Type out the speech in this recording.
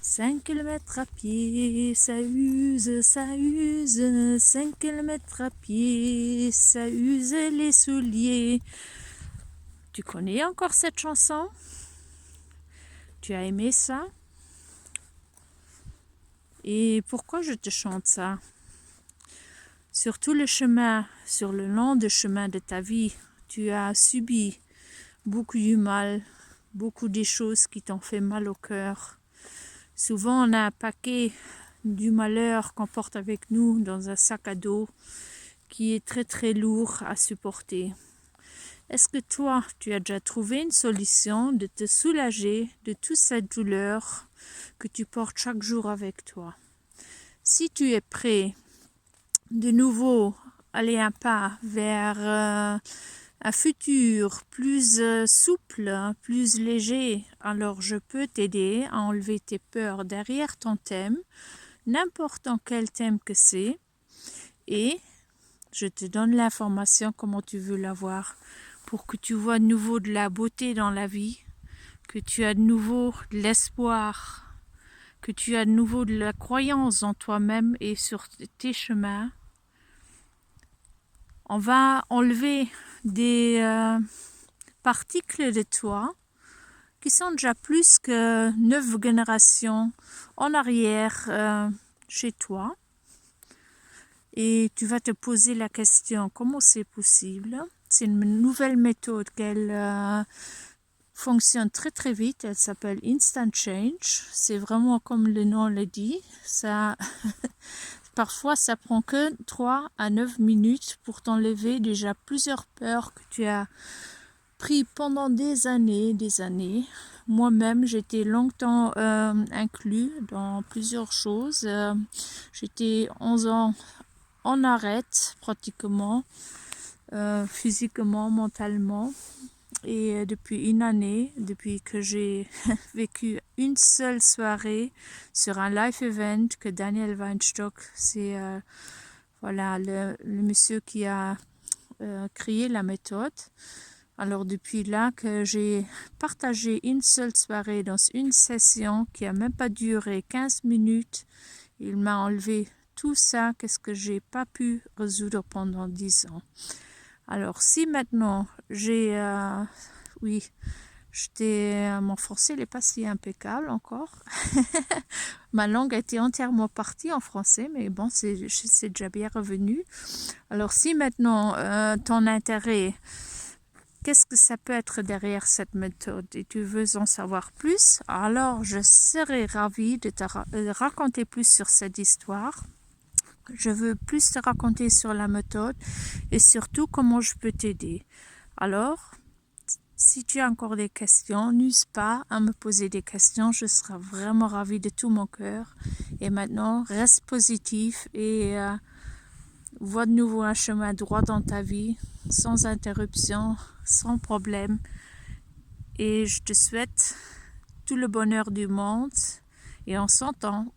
5 km à pied, ça use, ça use. 5 km à pied, ça use les souliers. Tu connais encore cette chanson? Tu as aimé ça? Et pourquoi je te chante ça? Sur tout le chemin, sur le long de chemin de ta vie, tu as subi beaucoup du mal, beaucoup des choses qui t'ont fait mal au cœur. Souvent, on a un paquet du malheur qu'on porte avec nous dans un sac à dos qui est très très lourd à supporter. Est-ce que toi, tu as déjà trouvé une solution de te soulager de toute cette douleur que tu portes chaque jour avec toi? Si tu es prêt de nouveau aller un pas vers un futur plus souple, plus léger, alors je peux t'aider à enlever tes peurs derrière ton thème, n'importe en quel thème que c'est, et je te donne l'information comment tu veux l'avoir pour que tu vois de nouveau de la beauté dans la vie, que tu as de nouveau de l'espoir, que tu as de nouveau de la croyance en toi-même et sur tes chemins. On va enlever des particules de toi qui sont déjà plus que 9 générations en arrière chez toi. Et tu vas te poser la question, comment c'est possible? C'est une nouvelle méthode qu'elle fonctionne très très vite. Elle s'appelle Instant Change. C'est vraiment comme le nom le dit. Ça Parfois, ça prend que 3 à 9 minutes pour t'enlever déjà plusieurs peurs que tu as pris pendant des années. Moi-même, j'étais longtemps inclus dans plusieurs choses. J'étais 11 ans en arrêt pratiquement, physiquement, mentalement. Et depuis une année, depuis que j'ai vécu une seule soirée sur un live event que Daniel Weinstock, c'est le monsieur qui a créé la méthode. Alors depuis là que j'ai partagé une seule soirée dans une session qui a même pas duré 15 minutes, il m'a enlevé tout ça, qu'est-ce que j'ai pas pu résoudre pendant 10 ans. Alors, si maintenant mon français n'est pas si impeccable encore. Ma langue a été entièrement partie en français, mais bon, c'est déjà bien revenu. Alors, si maintenant ton intérêt, qu'est-ce que ça peut être derrière cette méthode et tu veux en savoir plus, alors je serais ravie de te raconter plus sur cette histoire. Je veux plus te raconter sur la méthode et surtout comment je peux t'aider. Alors, si tu as encore des questions, n'use pas à me poser des questions. Je serai vraiment ravie de tout mon cœur. Et maintenant, reste positif et vois de nouveau un chemin droit dans ta vie, sans interruption, sans problème. Et je te souhaite tout le bonheur du monde et on s'entend.